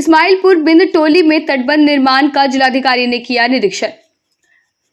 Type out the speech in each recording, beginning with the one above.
इस्माइलपुर बिंद टोली में तटबंध निर्माण का जिलाधिकारी ने किया निरीक्षण।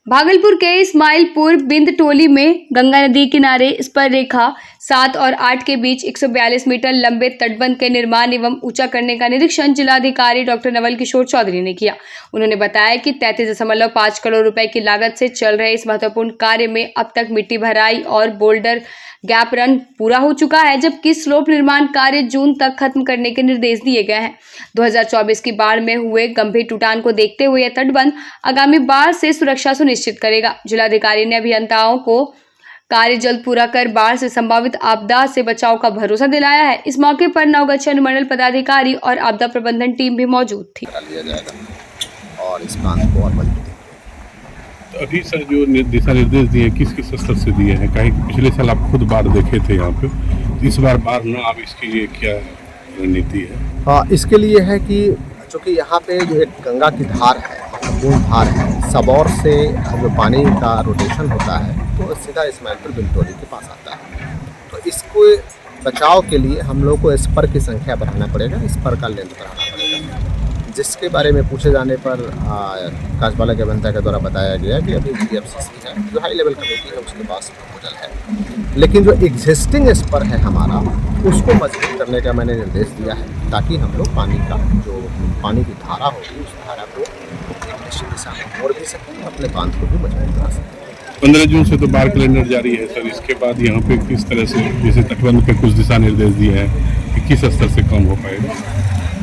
भागलपुर के इस्माइलपुर बिंद टोली में गंगा नदी किनारे स्पर रेखा 7 और 8 के बीच 142 मीटर लंबे तटबंध के निर्माण एवं ऊंचा करने का निरीक्षण जिलाधिकारी डॉक्टर नवल किशोर चौधरी ने किया। उन्होंने बताया कि 33.5 करोड़ रुपए की लागत से चल रहे इस महत्वपूर्ण कार्य में अब तक मिट्टी भराई और बोल्डर गैप रन पूरा हो चुका है, जबकि स्लोप निर्माण कार्य जून तक खत्म करने के निर्देश दिए गए हैं। 2024 की बाढ़ में हुए गंभीर टूटान को देखते हुए यह तटबंध आगामी बाढ़ से सुरक्षा सुनिश्चित करेगा। जिलाधिकारी ने अभियंताओं को कार्य जल्द पूरा कर बाढ़ से संभावित आपदा से बचाव का भरोसा दिलाया है। इस मौके पर नवगछिया अनुमंडल पदाधिकारी और आपदा प्रबंधन टीम भी मौजूद थी। और इस बांध को और मजबूती तो अभी सर जो दिशा निर्देश दिए किस किस स्तर से दिए हैं? कहीं पिछले साल आप खुद बाढ़ देखे थे यहाँ पे, इस बार बाढ़ न आप इसके लिए क्या रणनीति है? हाँ, इसके लिए है कि चूँकि यहाँ पे जो एक गंगा की धार है, महत्वपूर्ण धार है, सबौर से जो पानी का रोटेशन होता है तो सीधा इस्माइलपुर बिंद टोली के पास आता है। तो इसको बचाव के लिए हम लोग को स्पर की संख्या बढ़ाना पड़ेगा, स्पर का लेंथ बढ़ाना पड़ेगा, जिसके बारे में पूछे जाने पर काजबाला के अभियंता के द्वारा बताया गया कि अभी GFCC है, जो हाई लेवल कमेटी है, उसके पास प्रपोजल है, लेकिन जो एग्जिस्टिंग स्पर है हमारा, उसको मजबूत करने का मैंने निर्देश दिया है, ताकि हम लोग पानी की धारा होगी उस धारा को एक निश्चित दिशा में मोड़ भी सकें, अपने बांध को भी मजबूत करा सकें। 15 जून से तो बाढ़ कैलेंडर जारी है सर, इसके बाद यहाँ पे किस तरह से, जैसे तटबंध पे कुछ दिशा निर्देश दिए हैं कि किस स्तर से कम हो पाएगा?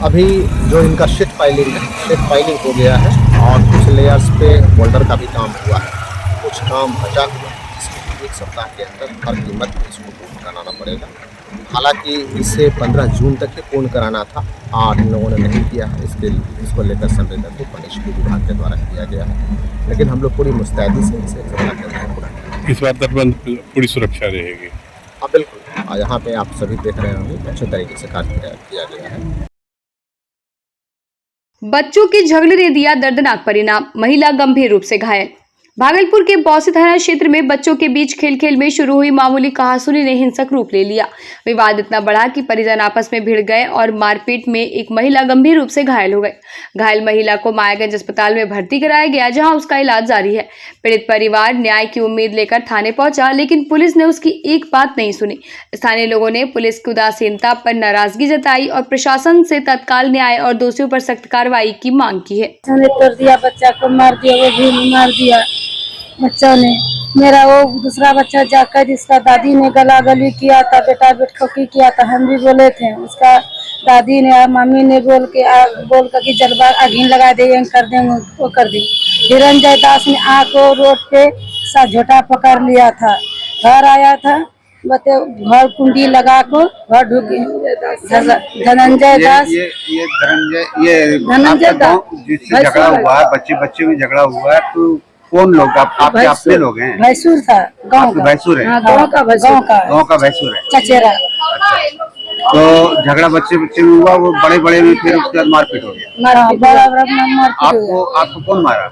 अभी जो इनका शीट पाइलिंग हो गया है और कुछ लेयर्स पे बोल्डर का भी काम हुआ है, कुछ काम बचा हुआ है, जिसको 1 सप्ताह के अंदर हर कीमत में इसको पूर्ण कराना पड़ेगा। हालांकि इसे 15 जून तक ही पूर्ण कराना था और इन लोगों ने नहीं किया है। इसको लेकर संवेदन को पनिशमेंट विभाग के द्वारा किया गया है, लेकिन हम लोग पूरी मुस्तैदी से इसे पूरा। इस बार तटबंध पूरी सुरक्षा रहेगी? हाँ बिल्कुल, यहाँ पे आप सभी देख रहे होंगे अच्छे तरीके से कार्य किया गया है। बच्चों के झगड़े ने दिया दर्दनाक परिणाम, महिला गंभीर रूप से घायल। भागलपुर के बौसी थाना क्षेत्र में बच्चों के बीच खेल में शुरू हुई मामूली कहासुनी ने हिंसक रूप ले लिया। विवाद इतना बढ़ा कि परिजन आपस में भिड़ गए और मारपीट में एक महिला गंभीर रूप से घायल हो गई। घायल महिला को मायागंज अस्पताल में भर्ती कराया गया, जहां उसका इलाज जारी है। पीड़ित परिवार न्याय की उम्मीद लेकर थाने पहुंचा, लेकिन पुलिस ने उसकी एक बात नहीं सुनी। स्थानीय लोगों ने पुलिस की उदासीनता पर नाराजगी जताई और प्रशासन से तत्काल न्याय और दोषियों पर सख्त कार्रवाई की मांग की है। बच्चा को मार दिया, वो भी मार दिया बच्चों ने। मेरा वो दूसरा बच्चा जाकर इसका दादी ने गला गली किया था, बेटा बेटखोकी किया था, हम भी बोले थे। उसका दादी ने और मम्मी ने बोल कर कि जलवा आगिन लगा देंगे, कर देंगे, वो कर दी। धीरंजय दास ने आको रोड पे सा झोटा पकड़ लिया था, घर आया था, बते घर कुंडी लगा को घर ढुके। धनंजय दास, ये धनंजय दास जिससे झगड़ा हुआ है, बच्चे में झगड़ा हुआ है, तो कौन लोग आपके अपने लोग हैं? भैंसुर था, गांव का भैंसुर है, गांव का भैंसुर है, चचेरा। तो झगड़ा बच्चे में हुआ, वो बड़े में फिर उसके बाद मारपीट हो गया। आपको कौन मारा?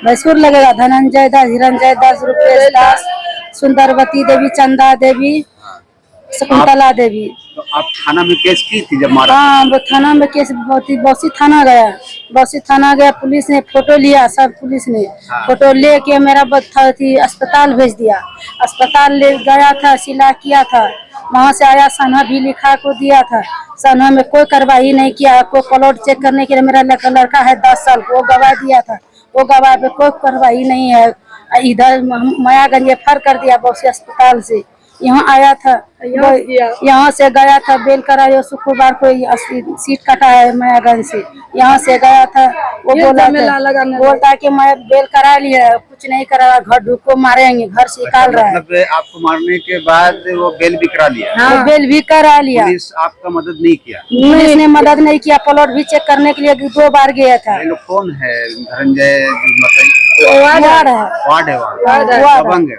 भैंसुर लगेगा। धनंजय दास, हिरंजय दास, रुपेश दास, सुंदरवती देवी, चंदा देवी, शकुंतला देवी। तो आप थाना में केस की थी जब मारा? हाँ, वो थाना में केस, बौसी थाना गया, पुलिस ने फोटो लिया, सब पुलिस ने फोटो लेके मेरा अस्पताल भेज दिया। अस्पताल ले गया था, सिला किया था, वहाँ से आया, सनहा भी लिखा को दिया था। सनहा में कोई कार्रवाई नहीं किया। कोई प्लॉट चेक करने के लिए मेरा लड़का है 10 साल को, वो गवाह दिया था, वो गवाह पे कोई कार्रवाई नहीं है। इधर मायागंज फर कर दिया बौसी अस्पताल से, यहाँ आया था, यहाँ से गया था, बेल कराया, शुक्रवार को सीट कटा है मायागंज से, यहाँ से गया था, वो बोलता कि मैं बेल करा लिया, कुछ नहीं करा, घर ढुको मारेंगे, घर से निकाल रहा है। मतलब आपको मारने के बाद वो बेल भी करा लिया? हाँ, बेल भी करा लिया। पुलिस आपका मदद नहीं किया? पुलिस ने मदद नहीं किया, प्लॉट भी चेक करने के लिए 2 बार गया था। ये लोग कौन है? धनंजय वार्ड है।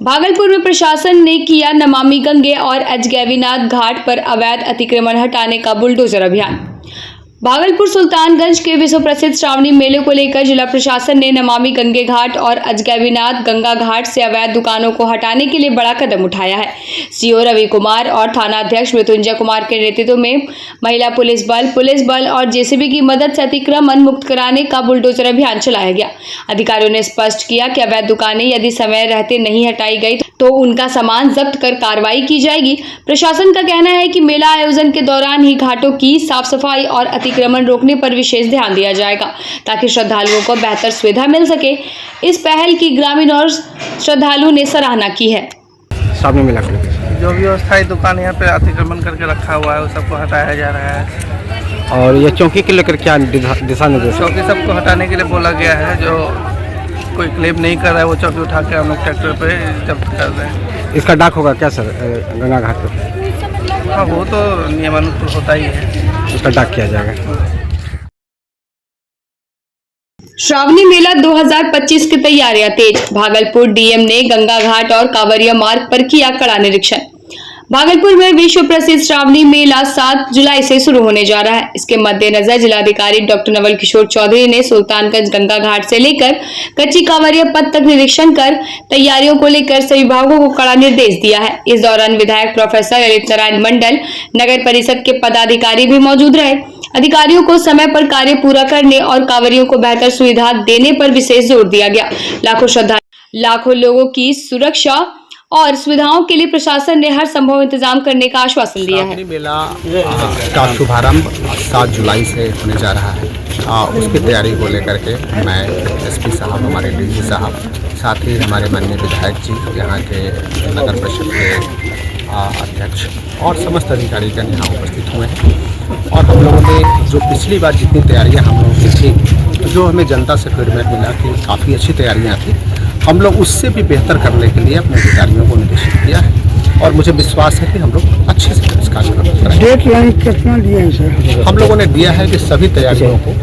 भागलपुर में प्रशासन ने किया नमामि गंगे और एचगैवीनाथ घाट पर अवैध अतिक्रमण हटाने का बुलडोजर अभियान। भागलपुर सुल्तानगंज के विश्व प्रसिद्ध श्रावणी मेले को लेकर जिला प्रशासन ने नमामि गंगे घाट और अजगैबीनाथ गंगा घाट से अवैध दुकानों को हटाने के लिए बड़ा कदम उठाया है। सीओ रवि कुमार और थानाध्यक्ष मृत्युंजय कुमार के नेतृत्व में महिला पुलिस बल और जेसीबी की मदद से अतिक्रमण मुक्त कराने का बुलडोजर अभियान चलाया गया। अधिकारियों ने स्पष्ट किया कि अवैध दुकानें यदि समय रहते नहीं हटाई गई तो उनका सामान जब्त कर कार्रवाई की जाएगी। प्रशासन का कहना है कि मेला आयोजन के दौरान ही घाटों की साफ सफाई और अतिक्रमण रोकने पर विशेष ध्यान दिया जाएगा ताकि श्रद्धालुओं को बेहतर सुविधा मिल सके। इस पहल की ग्रामीण और श्रद्धालुओं ने सराहना की है। श्रावणी मेला को जो भी अस्थायी दुकान यहाँ पे अतिक्रमण करके रखा हुआ है वो सबको हटाया जा रहा है। और ये चौकी के लेकर क्या दिशा निर्देश? चौकी सबको हटाने के लिए बोला गया है। जो कोई क्लेम नहीं कर रहा है वो चौकी उठा के हम लोग ट्रैक्टर पे जब्त कर रहे हैं। इसका डाक होगा क्या सर गंगा घाट पे? हाँ, वो तो नियमानुसार होता ही है। इसका डाक किया जाएगा। श्रावणी मेला 2025 की तैयारियां तेज। भागलपुर डीएम ने गंगा घाट और कांवरिया मार्ग पर किया कड़ा निरीक्षण। भागलपुर में विश्व प्रसिद्ध श्रावणी मेला 7 जुलाई से शुरू होने जा रहा है। इसके मद्देनजर जिलाधिकारी डॉक्टर नवल किशोर चौधरी ने सुल्तानगंज गंगा घाट से लेकर कच्ची कांवरिया पथ तक निरीक्षण कर तैयारियों को लेकर सभी विभागों को कड़ा निर्देश दिया है। इस दौरान विधायक प्रोफेसर ललित नारायण मंडल, नगर परिषद के पदाधिकारी भी मौजूद रहे। अधिकारियों को समय पर कार्य पूरा करने और कांवरियों को बेहतर सुविधा देने पर विशेष जोर दिया गया। लाखों लोगों की सुरक्षा और सुविधाओं के लिए प्रशासन ने हर संभव इंतजाम करने का आश्वासन दिया है। श्रावणी मेला का शुभारंभ 7 जुलाई से होने जा रहा है। उसकी तैयारी को लेकर के मैं एसपी साहब, हमारे डीजी साहब, साथ ही हमारे माननीय विधायक जी, यहाँ के नगर परिषद के अध्यक्ष और समस्त अधिकारीगण यहाँ उपस्थित हुए हैं। और हम लोगों ने जो पिछली बार जितनी तैयारियाँ हम लोगों की थी, जो हमें जनता से फीडबैक मिला कि काफ़ी अच्छी तैयारियाँ थी, हम लोग उससे भी बेहतर करने के लिए अपने अधिकारियों को निर्देशित किया है। और मुझे विश्वास है कि हम लोग अच्छे से इस कार्य करेंगे। डेडलाइन कितना दिया है सर? हम लोगों ने दिया है कि सभी तैयारियों को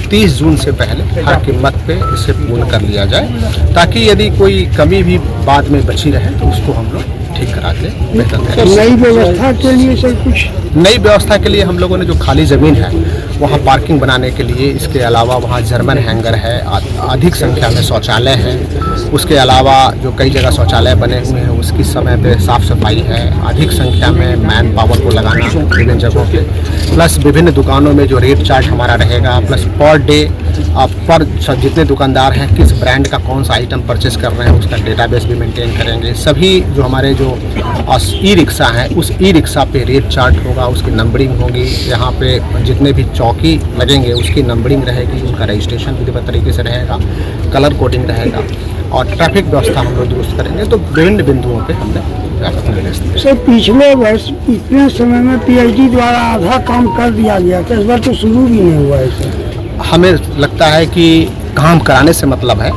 30 जून से पहले हर कीमत पे इसे पूर्ण कर लिया जाए, ताकि यदि कोई कमी भी बाद में बची रहे तो उसको हम लोग ठीक करा के बेहतर। नई व्यवस्था के लिए सर कुछ? नई व्यवस्था के लिए हम लोगों ने जो खाली ज़मीन है वहाँ पार्किंग बनाने के लिए, इसके अलावा वहाँ जर्मन हैंगर है, अधिक संख्या में शौचालय है, उसके अलावा जो कई जगह शौचालय बने हुए हैं उसकी समय पे साफ़ सफाई है, अधिक संख्या में मैन पावर को लगाना विभिन्न जगहों पे, प्लस विभिन्न दुकानों में जो रेट चार्ट हमारा रहेगा, प्लस पर डे पर जितने दुकानदार हैं किस ब्रांड का कौन सा आइटम परचेस कर रहे हैं उसका डेटाबेस भी मेंटेन करेंगे। सभी जो हमारे जो ई रिक्शा हैं उस ई रिक्शा पे रेट चार्ट होगा, उसकी नंबरिंग होगी। यहाँ पे जितने भी चौकी लगेंगे उसकी नंबरिंग रहेगी, उनका रजिस्ट्रेशन विधिवत तरीके से रहेगा, कलर कोडिंग रहेगा और ट्रैफिक व्यवस्था हम लोग दुरुस्त करेंगे। तो विभिन्न बिंदुओं पे हमने निर्देश दिए। सर पिछले वर्ष इतने समय में पीएचडी द्वारा आधा काम कर दिया गया था, इस बार तो शुरू भी नहीं हुआ है सर। हमें लगता है कि काम कराने से मतलब है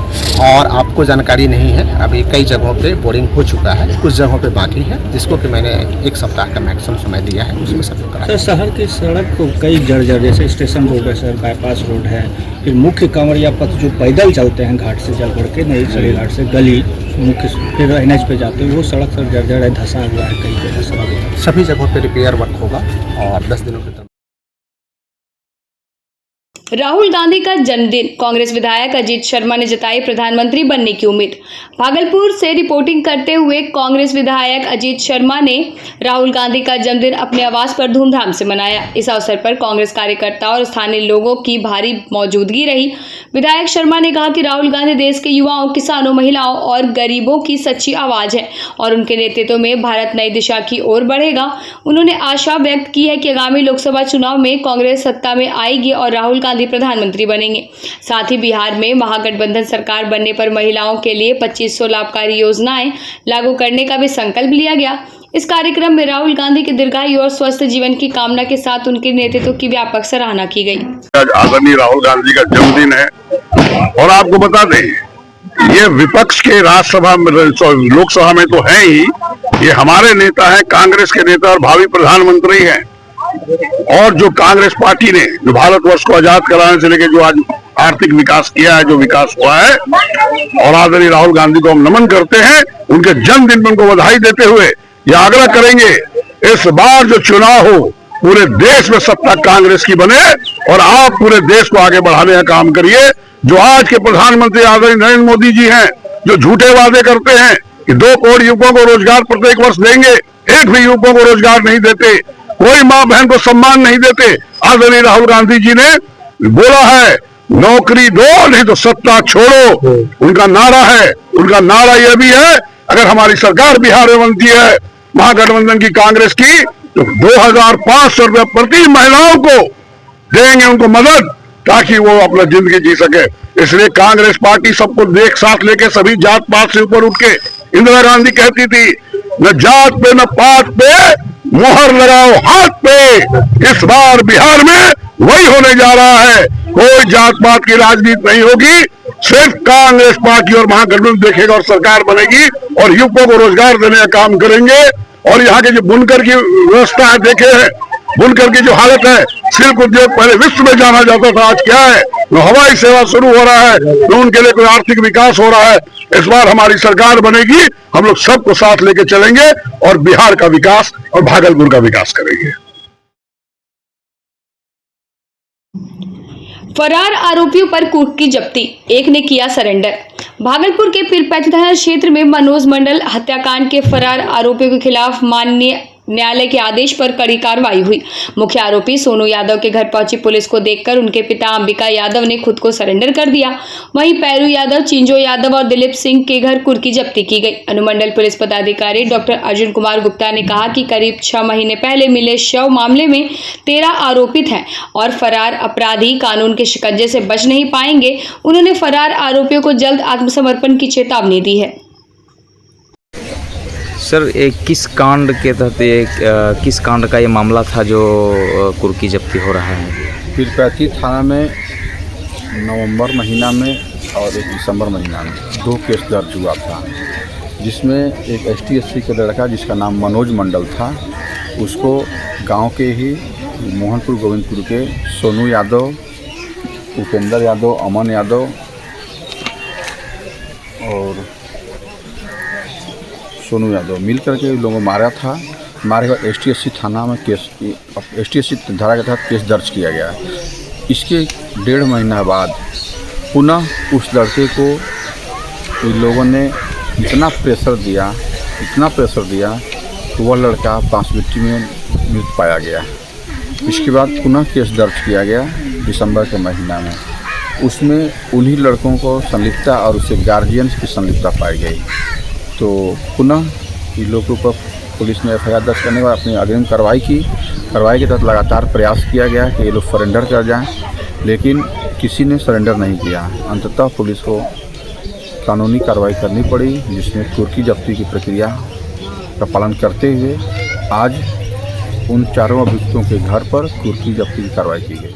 और आपको जानकारी नहीं है, अभी कई जगहों पे बोरिंग हो चुका है, कुछ जगहों पे बाकी है, जिसको कि मैंने 1 सप्ताह का मैक्सिमम समय दिया है, उसमें सब करा। सर शहर की सड़क को कई जर्जर, जैसे स्टेशन रोड है सर, बाईपास रोड है, फिर मुख्य कांवरिया पथ जो पैदल चलते हैं घाट से चल करके नई सड़ी घाट से गली मुख्य फिर एनएच पे जाते हैं, वो सड़क सर जर्जर है, धंसा हुआ है कई जगह सड़क। सभी जगहों पे रिपेयर वर्क होगा और 10 दिनों के राहुल गांधी का जन्मदिन, कांग्रेस विधायक अजीत शर्मा ने जताई प्रधानमंत्री बनने की उम्मीद। भागलपुर से रिपोर्टिंग करते हुए कांग्रेस विधायक अजीत शर्मा ने राहुल गांधी का जन्मदिन अपने आवास पर धूमधाम से मनाया। इस अवसर पर कांग्रेस कार्यकर्ताओं और स्थानीय लोगों की भारी मौजूदगी रही। विधायक शर्मा ने कहा कि राहुल गांधी देश के युवाओं, किसानों, महिलाओं और गरीबों की सच्ची आवाज है और उनके नेतृत्व में भारत नई दिशा की ओर बढ़ेगा। उन्होंने आशा व्यक्त की है कि आगामी लोकसभा चुनाव में कांग्रेस सत्ता में आएगी और राहुल गांधी प्रधानमंत्री बनेंगे। साथ ही बिहार में महागठबंधन सरकार बनने पर महिलाओं के लिए 2500 लाभकारी योजनाएं लागू करने का भी संकल्प लिया गया। इस कार्यक्रम में राहुल गांधी के दीर्घायु और स्वस्थ जीवन की कामना के साथ उनके नेतृत्व की व्यापक सराहना की गई। आदरणीय राहुल गांधी का जन्मदिन है और आपको बता दें ये विपक्ष के राज्यसभा में, लोकसभा में तो है ही, ये हमारे नेता है, कांग्रेस के नेता और भावी प्रधानमंत्री हैं। और जो कांग्रेस पार्टी ने जो भारतवर्ष को आजाद कराने से लेकर जो आज आर्थिक विकास किया है, जो विकास हुआ है, और आदरणीय राहुल गांधी को हम नमन करते हैं। उनके जन्मदिन पर उनको बधाई देते हुए यह आग्रह करेंगे इस बार जो चुनाव हो पूरे देश में सत्ता कांग्रेस की बने और आप पूरे देश को आगे बढ़ाने का काम करिए। जो आज के प्रधानमंत्री आदरणीय नरेंद्र मोदी जी हैं, जो झूठे वादे करते हैं कि 2 करोड़ युवकों को रोजगार प्रत्येक वर्ष देंगे, एक भी युवकों को रोजगार नहीं देते, कोई माँ बहन को सम्मान नहीं देते। आदरणीय राहुल गांधी जी ने बोला है नौकरी दो नहीं तो सत्ता छोड़ो, उनका नारा है। उनका नारा यह भी है अगर हमारी सरकार बिहार में बनती है महागठबंधन की कांग्रेस की तो 2500 रुपये प्रति महिलाओं को देंगे, उनको मदद, ताकि वो अपना जिंदगी जी सके। इसलिए कांग्रेस पार्टी सबको एक साथ लेके सभी जात पात से ऊपर उठ के, इंदिरा गांधी कहती थी न जात पे न पात पे मोहर लगाओ हाथ पे। इस बार बिहार में वही होने जा रहा है। कोई जात पात की राजनीति नहीं होगी, सिर्फ कांग्रेस पार्टी और महागठबंधन देखेगा और सरकार बनेगी और युवकों को रोजगार देने का काम करेंगे। और यहाँ के जो बुनकर की व्यवस्था है, देखे हैं बुनकर की जो हालत है, सिल्क उद्योग पहले विश्व में जाना जाता था, आज क्या है, न हवाई सेवा शुरू हो रहा है, न उनके लिए कोई आर्थिक विकास हो रहा है। इस बार हमारी सरकार बनेगी, हम लोग सबको साथ लेके चलेंगे और बिहार का विकास और भागलपुर का विकास करेंगे। फरार आरोपियों पर कुर्क की जब्ती, एक ने किया सरेंडर। भागलपुर के पीरपैंती थाना क्षेत्र में मनोज मंडल हत्याकांड के फरार आरोपियों के खिलाफ माननीय न्यायालय के आदेश पर कड़ी कार्रवाई हुई। मुख्य आरोपी सोनू यादव के घर पहुंची पुलिस को देखकर उनके पिता अंबिका यादव ने खुद को सरेंडर कर दिया। वहीं पैरू यादव, चिंजो यादव और दिलीप सिंह के घर कुर्क की जब्ती की गई। अनुमंडल पुलिस पदाधिकारी डॉक्टर अर्जुन कुमार गुप्ता ने कहा कि करीब 6 महीने पहले मिले शव मामले में 13 आरोपित हैं और फरार अपराधी कानून के शिकंजे से बच नहीं पाएंगे। उन्होंने फरार आरोपियों को जल्द आत्मसमर्पण की चेतावनी दी है। सर, एक किस कांड के तहत किस कांड का ये मामला था जो कुर्क की जब्ती हो रहा है? पीरपैंती थाना में नवंबर महीना में और एक दिसंबर महीना में 2 केस दर्ज हुआ था, जिसमें एक ST/SC का लड़का जिसका नाम मनोज मंडल था, उसको गांव के ही मोहनपुर गोविंदपुर के सोनू यादव, उपेंद्र यादव, अमन यादव और सोनू यादव मिल करके लोगों को मारा था। मारे के बाद ST/SC थाना में केस, ST/SC धारा के तहत केस दर्ज किया गया। इसके 1.5 महीना बाद पुनः उस लड़के को इन लोगों ने इतना प्रेशर दिया कि वह लड़का पासबिट्टी में मृत पाया गया। इसके बाद पुनः केस दर्ज किया गया दिसंबर के महीना में। उसमें उन्हीं लड़कों को संलिप्तता और उसके गार्जियंस की संलिप्तता पाई गई। तो पुनः इन लोगों पर पुलिस ने FIR दर्ज करने के बाद अपनी अग्रिम कार्रवाई की। कार्रवाई के तहत लगातार प्रयास किया गया कि ये लोग सरेंडर कर जाएं, लेकिन किसी ने सरेंडर नहीं किया। अंततः पुलिस को कानूनी कार्रवाई करनी पड़ी, जिसमें कुर्क की जब्ती की प्रक्रिया का पालन करते हुए आज उन 4 अभियुक्तों के घर पर कुर्क की जब्ती की कार्रवाई की गई।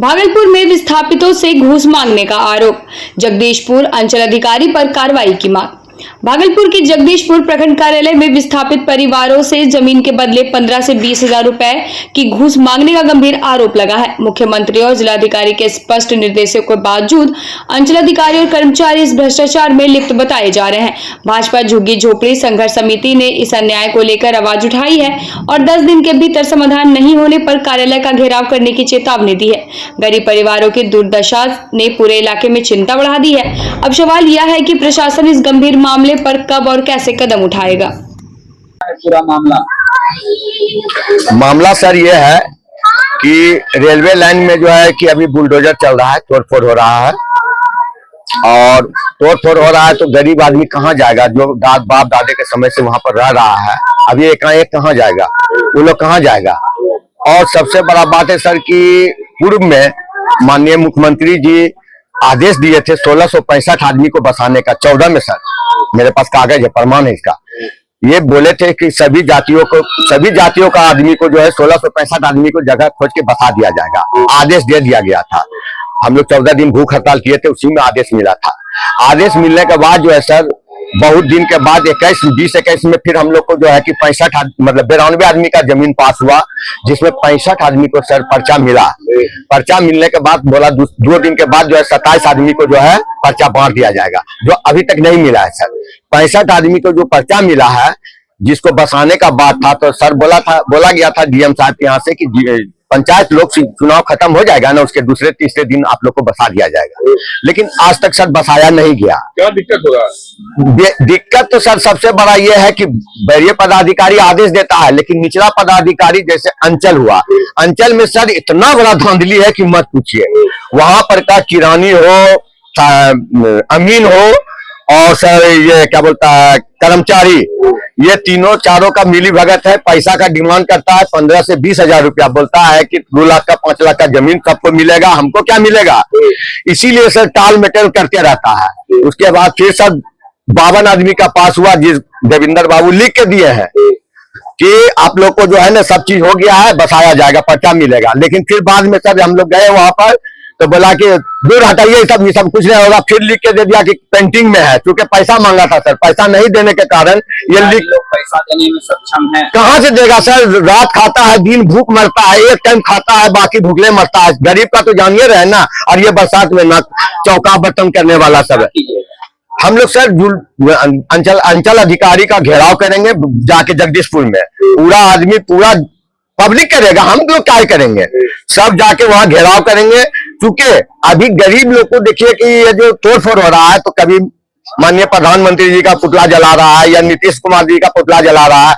भागलपुर में विस्थापितों से घूस मांगने का आरोप, जगदीशपुर अंचल अधिकारी पर कार्रवाई की मांग। भागलपुर के जगदीशपुर प्रखंड कार्यालय में विस्थापित परिवारों से जमीन के बदले 15 से 20 हजार रुपए की घूस मांगने का गंभीर आरोप लगा है। मुख्यमंत्री और जिलाधिकारी के स्पष्ट निर्देशों के बावजूद अंचल अधिकारी और कर्मचारी इस भ्रष्टाचार में लिप्त बताए जा रहे हैं। भाजपा झुग्गी झोपड़ी संघर्ष समिति ने इस अन्याय को लेकर आवाज उठाई है और 10 दिन के भीतर समाधान नहीं होने पर कार्यालय का घेराव करने की चेतावनी दी है। गरीब परिवारों की दुर्दशा ने पूरे इलाके में चिंता बढ़ा दी है। अब सवाल यह है कि प्रशासन इस गंभीर मामले पर कब और कैसे कदम उठाएगा। पूरा मामला सर ये है कि रेलवे लाइन में जो है कि अभी बुलडोजर चल रहा है, तोड़फोड़ हो रहा है और तोड़फोड़ हो रहा है तो गरीब आदमी कहाँ जाएगा? जो बाप दादे के समय से वहां पर रह रहा है, अभी एकाएक कहाँ जाएगा? वो लोग कहाँ जाएगा? और सबसे बड़ा बात है सर कि पूर्व में माननीय मुख्यमंत्री जी आदेश दिए थे 1665 आदमी को बसाने का। 14 में सर, मेरे पास कागज है, प्रमाण है इसका। ये बोले थे कि सभी जातियों का आदमी को जो है 1665 आदमी को जगह खोज के बसा दिया जाएगा। आदेश दे दिया गया था। हम लोग 14 दिन भूख हड़ताल किए थे, उसी में आदेश मिला था। आदेश मिलने के बाद जो है सर, बहुत दिन के बाद 2021 में फिर हम लोग को जो है कि 92 आदमी का जमीन पास हुआ, जिसमें 65 आदमी को सर पर्चा मिला। पर्चा मिलने के बाद बोला 2 दिन के बाद जो है 27 आदमी को जो है पर्चा बांट दिया जाएगा, जो अभी तक नहीं मिला है सर। 65 आदमी को जो पर्चा मिला है, जिसको बसाने का बात था, तो सर बोला गया था डीएम साहब के यहाँ से कि पंचायत लोक चुनाव खत्म हो जाएगा ना, उसके दूसरे तीसरे दिन आप लोग को बसा दिया जाएगा, लेकिन आज तक सर बसाया नहीं गया। क्या दिक्कत हो रहा है? दिक्कत तो सर सबसे बड़ा ये है कि वरीय पदाधिकारी आदेश देता है, लेकिन निचला पदाधिकारी जैसे अंचल हुआ, अंचल में सर इतना बड़ा धांधली है कि मत पूछिए। वहां पर का किरानी हो, अमीन हो, और सर ये क्या बोलता है कर्मचारी, ये तीनों चारों का मिली भगत है। पैसा का डिमांड करता है 15 से 20 हजार रुपया, बोलता है कि 2 लाख का 5 लाख का जमीन सबको मिलेगा, हमको क्या मिलेगा। इसीलिए सर टाल मटेल करते रहता है। उसके बाद फिर सर 52 आदमी का पास हुआ, जिस देवेंद्र बाबू लिख के दिए हैं कि आप लोग को जो है ना सब चीज हो गया है, बसाया जाएगा, पर्चा मिलेगा। लेकिन फिर बाद में सर हम लोग गए वहां पर, तो बोला कि दूर हटाइए, ये सब कुछ नहीं होगा। फिर लिख के दे दिया कि पेंटिंग में है, क्योंकि पैसा मांगा था सर। पैसा नहीं देने के कारण ये लिख, पैसा देने में सक्षम है, कहाँ से देगा सर। रात खाता है, दिन भूख मरता है, एक टाइम खाता है, बाकी भूखले मरता है। गरीब का तो जानिए रहे ना। और ये बरसात में ना चौका बर्तन करने वाला सब है। हम लोग सर अंचल अधिकारी का घेराव करेंगे जाके जगदीशपुर में। पूरा आदमी पूरा पब्लिक करेगा, हम लोग क्या करेंगे, सब जाके वहां घेराव करेंगे। क्योंकि अभी गरीब लोग को देखिए कि ये जो तोड़फोड़ हो रहा है, तो कभी माननीय प्रधानमंत्री जी का पुतला जला रहा है या नीतीश कुमार जी का पुतला जला रहा है।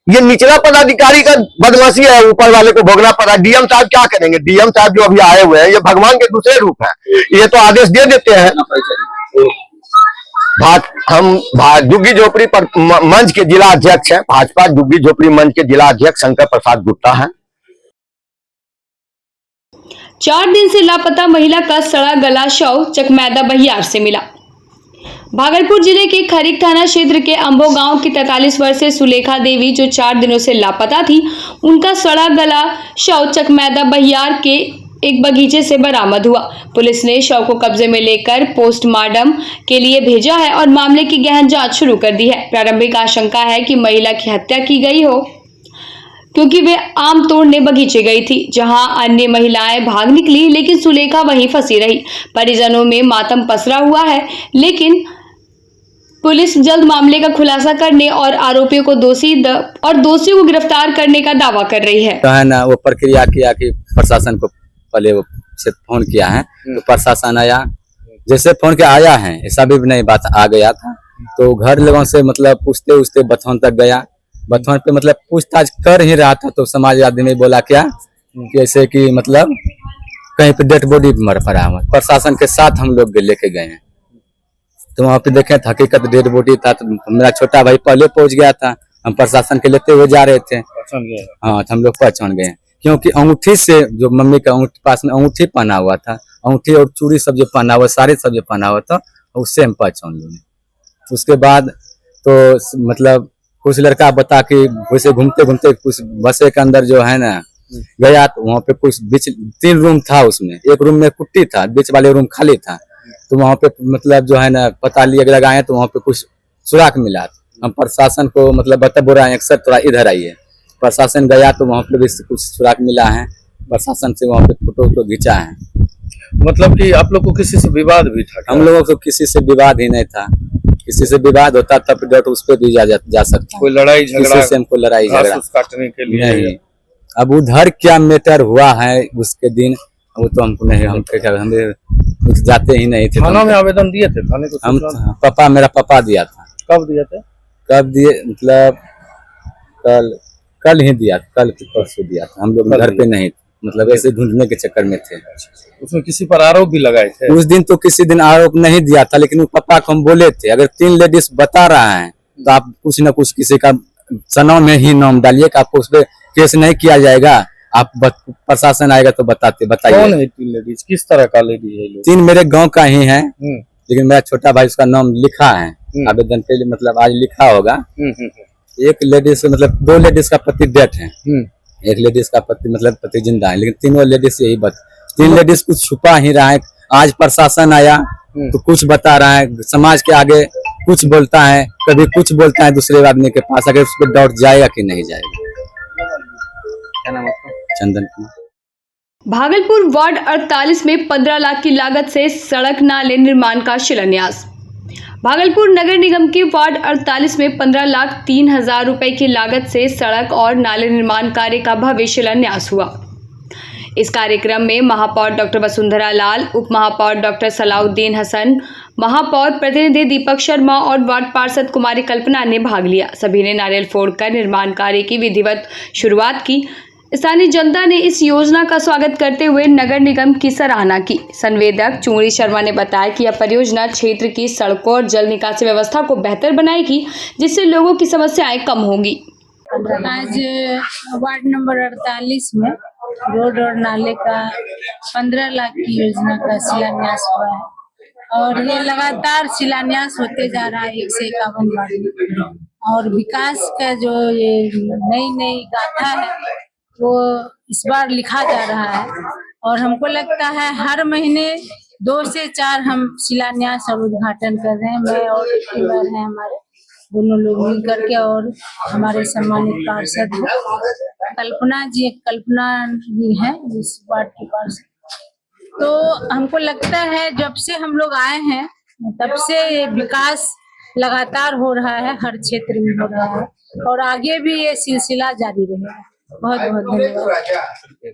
ये निचला पदाधिकारी का बदमाशी है, ऊपर वाले को भोगना पड़ा। डीएम साहब क्या करेंगे? डीएम साहब जो अभी आए हुए हैं, ये भगवान के दूसरे रूप है। ये तो आदेश दे देते हैं। हम झुग्गी झोपड़ी पर मंच के जिला अध्यक्ष हैं, भाजपा झुग्गी झोपड़ी मंच के जिला अध्यक्ष शंकर प्रसाद गुप्ता हैं। 4 दिन से लापता महिला का सड़ा गला शव चकमैदा बहियार से मिला। भागलपुर जिले के खरीक थाना क्षेत्र के अंबो गांव की 43 वर्षीय सुलेखा देवी, जो 4 दिनों से लापता थी, उनका सड़ा गला शव चकमैदा बहियार के एक बगीचे से बरामद हुआ। पुलिस ने शव को कब्जे में लेकर पोस्टमार्टम के लिए भेजा है और मामले की गहन जांच शुरू कर दी है। प्रारंभिक आशंका है कि महिला की हत्या की गई हो, क्योंकि वे आम तोड़ने बगीचे गई थी, जहां अन्य महिलाएं भाग निकली, लेकिन सुलेखा वहीं फंसी रही। परिजनों में मातम पसरा हुआ है, लेकिन पुलिस जल्द मामले का खुलासा करने और आरोपियों को दोषियों को गिरफ्तार करने का दावा कर रही है। तो है ना, वो प्रक्रिया किया कि प्रशासन को पहले वो से फोन किया है, तो प्रशासन आया। जैसे फोन के आया है, ऐसा भी नहीं बात आ गया था, तो घर लोगों से मतलब पूछते बथौन तक गया। बथौन पे मतलब पूछताछ कर ही रहा था, तो समाज आदमी बोला क्या कि ऐसे कि मतलब कहीं पे डेड बॉडी मर पड़ा हुआ। प्रशासन के साथ हम लोग लेके गए हैं, तो वहाँ पे देखे हकीकत डेड बॉडी था। तो मेरा छोटा भाई पहले पहुंच गया था, हम प्रशासन के लेते हुए जा रहे थे। हाँ, तो हम लोग पहचान गए, क्योंकि अंगूठी से जो मम्मी का पास में अंगूठी पहना हुआ था, अंगूठी और चूड़ी सब जो पहना हुआ, सारे सब जो पहना हुआ था, उससे हम पहचान लिए। उसके बाद तो मतलब कुछ लड़का बता कि वैसे घूमते घूमते कुछ बसे के अंदर जो है ना गया, तो वहाँ पे कुछ बीच 3 रूम था, उसमें एक रूम में कुट्टी था, बीच वाले रूम खाली था। तो वहाँ पे मतलब जो है ना पता लिए लगाए, तो वहाँ पे कुछ सुराग मिला। हम प्रशासन को मतलब बोल रहे हैं अक्सर थोड़ा इधर आइए। प्रशासन गया तो वहाँ पे भी कुछ सुराग मिला है, प्रशासन से वहाँ पे फोटो खींचा है। मतलब कि आप लोग को किसी से विवाद भी था? हम लोगों को किसी से विवाद ही नहीं था। किसी से विवाद होता तब डॉट उस पे भी जा सकता। कोई लड़ाई झगड़ा, किसी से हमको लड़ाई झगड़ा काटने के लिए नहीं। अब उधर क्या मैटर हुआ है उसके दिन, वो तो हमको नहीं, हमें कुछ जाते ही नहीं थे। थाना में आवेदन दिए थे? थाने को हम मेरा पापा दिया था। कब दिए थे? कब दिए मतलब कल ही दिया, कल परसों दिया था। हम लोग घर पे नहीं थे, मतलब ऐसे ढूंढने के चक्कर में थे। उसमें किसी पर आरोप भी लगाए थे? उस दिन तो किसी दिन आरोप नहीं दिया था, लेकिन पापा को हम बोले थे अगर 3 लेडीज बता रहा है तो आप कुछ न कुछ किसी का सनौ में ही नाम डालिए, आपको उस पर केस नहीं किया जाएगा। आप प्रशासन आएगा तो बताइए। कौन है 3 लेडीज? किस तरह का लेडी है? 3 मेरे गाँव का ही है, लेकिन मेरा छोटा भाई उसका नाम लिखा है आवेदन पे, मतलब आज लिखा होगा। एक लेडीज मतलब 2 लेडीज का पति डेथ है, एक लेडीज का पति मतलब पति जिंदा है, लेकिन तीनों लेडीज यही 3 लेडीज कुछ छुपा ही रहा है। आज प्रशासन आया तो कुछ बता रहा है, समाज के आगे कुछ बोलता है, कभी कुछ बोलता है दूसरे आदमी के पास, अगर उस पर डाउट जाएगा कि नहीं जाएगा। क्या नाम आपका? चंदन कुमार। भागलपुर वार्ड 48 में 15 लाख की लागत से सड़क नाले निर्माण का शिलान्यास। भागलपुर नगर निगम के वार्ड 48 में 15,03,000 रुपए की लागत से सड़क और नाले निर्माण कार्य का भव्य शिलान्यास हुआ। इस कार्यक्रम में महापौर डॉक्टर वसुंधरा लाल, उप महापौर डॉक्टर सलाउद्दीन हसन, महापौर प्रतिनिधि दीपक शर्मा और वार्ड पार्षद कुमारी कल्पना ने भाग लिया। सभी ने नारियल फोड़कर निर्माण कार्य की विधिवत शुरुआत की। स्थानीय जनता ने इस योजना का स्वागत करते हुए नगर निगम की सराहना की। संवेदक चुंगड़ी शर्मा ने बताया कि यह परियोजना क्षेत्र की सड़कों और जल निकासी व्यवस्था को बेहतर बनाएगी, जिससे लोगों की समस्याएं कम होंगी। आज वार्ड नंबर 48 में रोड और नाले का 15 लाख की योजना का शिलान्यास हुआ है और ये लगातार शिलान्यास होते जा रहा है 151 वार्ड में। और विकास का जो ये नई गाथा है वो इस बार लिखा जा रहा है और हमको लगता है हर महीने 2 से 4 हम शिलान्यास और उद्घाटन कर रहे हैं। मैं और मेंबर हैं हमारे दोनों लोग मिल करके और हमारे सम्मानित पार्षद कल्पना जी हैं इस वार्ड की पार्षद। तो हमको लगता है जब से हम लोग आए हैं तब से विकास लगातार हो रहा है, हर क्षेत्र में हो रहा है और आगे भी ये सिलसिला जारी रहेगा। बहुत बहुत धन्यवाद।